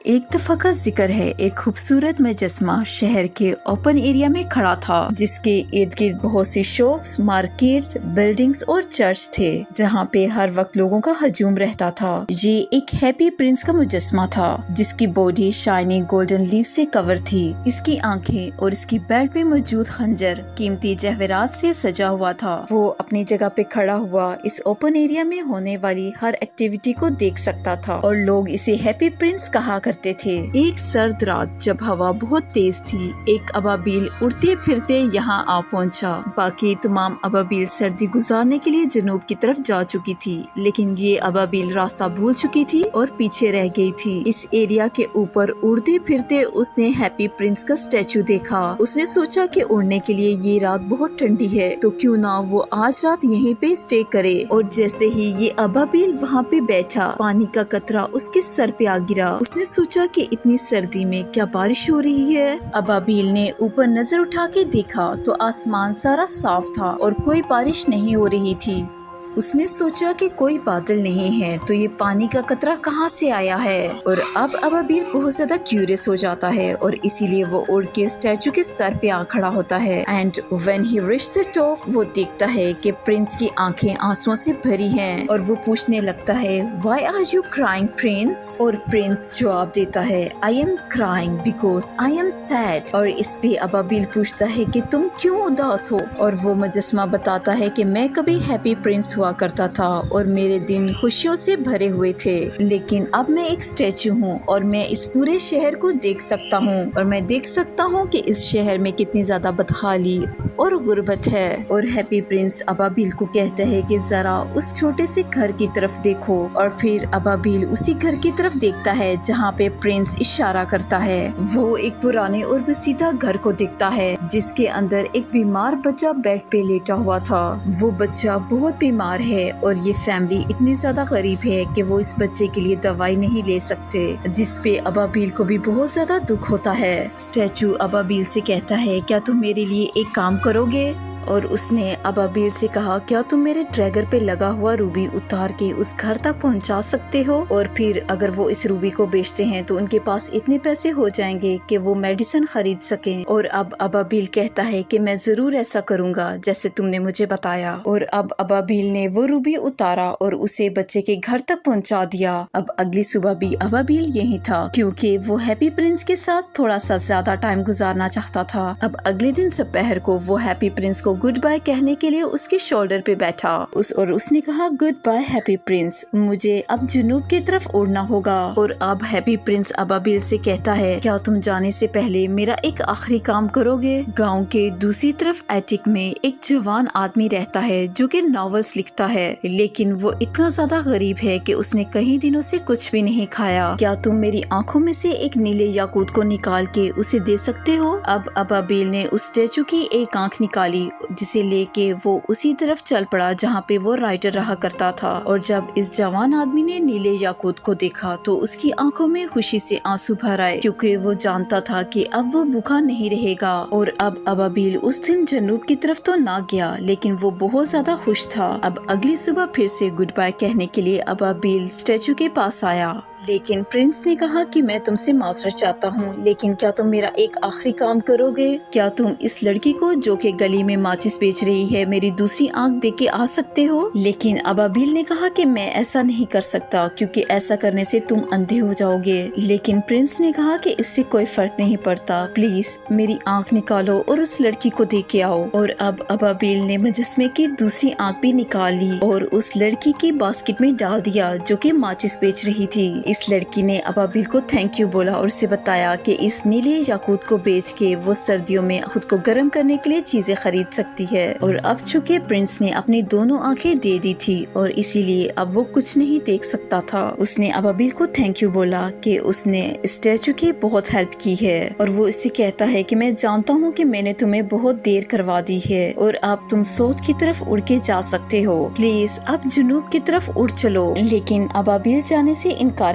ایک دفعہ کا ذکر ہے، ایک خوبصورت مجسمہ شہر کے اوپن ایریا میں کھڑا تھا، جس کے ارد گرد بہت سی شاپس، مارکیٹس، بلڈنگز اور چرچ تھے، جہاں پہ ہر وقت لوگوں کا ہجوم رہتا تھا۔ یہ ایک ہیپی پرنس کا مجسمہ تھا، جس کی باڈی شائننگ گولڈن لیف سے کور تھی۔ اس کی آنکھیں اور اس کی بیلٹ پہ موجود خنجر قیمتی جواہرات سے سجا ہوا تھا۔ وہ اپنی جگہ پہ کھڑا ہوا اس اوپن ایریا میں ہونے والی ہر ایکٹیویٹی کو دیکھ سکتا تھا، اور لوگ اسے ہیپی پرنس کہا کرتے تھے۔ ایک سرد رات جب ہوا بہت تیز تھی، ایک ابابیل اڑتے پھرتے یہاں آ پہنچا۔ باقی تمام ابابیل سردی گزارنے کے لیے جنوب کی طرف جا چکی تھی، لیکن یہ ابابیل راستہ بھول چکی تھی اور پیچھے رہ گئی تھی۔ اس ایریا کے اوپر اڑتے پھرتے اس نے ہیپی پرنس کا اسٹیچو دیکھا۔ اس نے سوچا کہ اڑنے کے لیے یہ رات بہت ٹھنڈی ہے، تو کیوں نہ وہ آج رات یہیں پہ اسٹے کرے۔ اور جیسے ہی یہ ابابیل وہاں پہ بیٹھا، پانی کا قطرہ اس کے سر پہ آ گرا۔ اس نے سوچا کہ اتنی سردی میں کیا بارش ہو رہی ہے۔ ابابیل نے اوپر نظر اٹھا کے دیکھا تو آسمان سارا صاف تھا اور کوئی بارش نہیں ہو رہی تھی۔ اس نے سوچا کہ کوئی بادل نہیں ہے، تو یہ پانی کا قطرہ کہاں سے آیا ہے؟ اور اب ابابیل بہت زیادہ کیوریس ہو جاتا ہے، اور اسی لیے وہ اڑ کے اسٹیچو کے سر پہ آ کھڑا ہوتا ہے۔ And when he reach the top, وہ دیکھتا ہے کہ پرنس کی آنکھیں آنسوؤں سے بھری ہیں، اور وہ پوچھنے لگتا ہے why are you crying prince? اور پرنس جواب دیتا ہے I'm crying because I'm sad. اور اس پہ ابابیل پوچھتا ہے کہ تم کیوں اداس ہو؟ اور وہ مجسمہ بتاتا ہے کہ میں کبھی ہیپی پرنس ہوا کرتا تھا اور میرے دن خوشیوں سے بھرے ہوئے تھے، لیکن اب میں ایک اسٹیچو ہوں اور میں اس پورے شہر کو دیکھ سکتا ہوں، اور میں دیکھ سکتا ہوں کہ اس شہر میں کتنی زیادہ بدحالی اور غربت ہے۔ اور ہیپی پرنس ابابیل کو کہتا ہے کہ ذرا اس چھوٹے سے گھر کی طرف دیکھو، اور پھر ابابیل اسی گھر کی طرف دیکھتا ہے جہاں پہ پرنس اشارہ کرتا ہے۔ وہ ایک پرانے اور بسیدہ گھر کو دیکھتا ہے، جس کے اندر ایک بیمار بچہ بیڈ پہ لیٹا ہوا تھا۔ وہ بچہ بہت بیمار ہے، اور یہ فیملی اتنی زیادہ غریب ہے کہ وہ اس بچے کے لیے دوائی نہیں لے سکتے، جس پہ ابابیل کو بھی بہت زیادہ دکھ ہوتا ہے۔ اسٹیچو ابابیل سے کہتا ہے کیا تم میرے لیے ایک کام کرو گے؟ اور اس نے ابابیل سے کہا کیا تم میرے ٹریگر پہ لگا ہوا روبی اتار کے اس گھر تک پہنچا سکتے ہو؟ اور پھر اگر وہ اس روبی کو بیچتے ہیں تو ان کے پاس اتنے پیسے ہو جائیں گے کہ وہ میڈیسن خرید سکیں۔ اور اب ابابیل کہتا ہے کہ میں ضرور ایسا کروں گا جیسے تم نے مجھے بتایا۔ اور اب ابابیل نے وہ روبی اتارا اور اسے بچے کے گھر تک پہنچا دیا۔ اب اگلی صبح بھی ابابیل یہی تھا، کیونکہ وہ ہیپی پرنس کے ساتھ تھوڑا سا زیادہ ٹائم گزارنا چاہتا تھا۔ اب اگلے دن دوپہر کو وہ ہیپی پرنس کو گڈ بائے کہنے کے لیے اس کے شولڈر پہ بیٹھا، اور اس نے کہا گڈ بائے ہیپی پرنس، مجھے اب جنوب کی طرف اڑنا ہوگا۔ اور اب ہیپی پرنس ابابیل سے کہتا ہے کیا تم جانے سے پہلے میرا ایک آخری کام کرو گے؟ گاؤں کے دوسری طرف ایٹک میں ایک جوان آدمی رہتا ہے جو کہ ناولز لکھتا ہے، لیکن وہ اتنا زیادہ غریب ہے کہ اس نے کئی دنوں سے کچھ بھی نہیں کھایا۔ کیا تم میری آنکھوں میں سے ایک نیلے یاقوت کو نکال کے اسے دے سکتے ہو؟ اب ابابیل نے اس اسٹیچو کی ایک آنکھ نکالی، جسے لے کے وہ اسی طرف چل پڑا جہاں پہ وہ رائٹر رہا کرتا تھا۔ اور جب اس جوان آدمی نے نیلے یاقوت کو دیکھا تو اس کی آنکھوں میں خوشی سے آنسو بھر آئے، کیونکہ وہ جانتا تھا کہ اب وہ بھوکا نہیں رہے گا۔ اور اب ابابیل اس دن جنوب کی طرف تو نہ گیا، لیکن وہ بہت زیادہ خوش تھا۔ اب اگلی صبح پھر سے گڈ بائے کہنے کے لیے ابابیل اسٹیچو کے پاس آیا، لیکن پرنس نے کہا کہ میں تم سے معذرت چاہتا ہوں، لیکن کیا تم میرا ایک آخری کام کرو گے؟ کیا تم اس لڑکی کو جو کہ گلی میں ماچس بیچ رہی ہے میری دوسری آنکھ دے کے آ سکتے ہو؟ لیکن ابابیل نے کہا کہ میں ایسا نہیں کر سکتا، کیونکہ ایسا کرنے سے تم اندھے ہو جاؤ گے۔ لیکن پرنس نے کہا کہ اس سے کوئی فرق نہیں پڑتا، پلیز میری آنکھ نکالو اور اس لڑکی کو دے کے آؤ۔ اور اب ابابیل نے مجسمے کی دوسری آنکھ بھی نکال لی اور اس لڑکی کی باسکٹ میں ڈال دیا جو کہ ماچس بیچ رہی تھی۔ اس لڑکی نے ابابیل کو تھینک یو بولا اور اسے بتایا کہ اس نیلے یاقوت کو بیچ کے وہ سردیوں میں خود کو گرم کرنے کے لیے چیزیں خرید سکتی ہے۔ اور اب چونکہ پرنس نے اپنی دونوں آنکھیں دے دی تھی اور اسی لیے اب وہ کچھ نہیں دیکھ سکتا تھا، اس نے ابابیل کو تھینک یو بولا کہ اس نے اسٹیچو کی بہت ہیلپ کی ہے، اور وہ اسے کہتا ہے کہ میں جانتا ہوں کہ میں نے تمہیں بہت دیر کروا دی ہے اور اب تم ساؤتھ کی طرف اڑ کے جا سکتے ہو، پلیز اب جنوب کی طرف اڑ چلو۔ لیکن ابابیل جانے سے انکار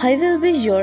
I will be your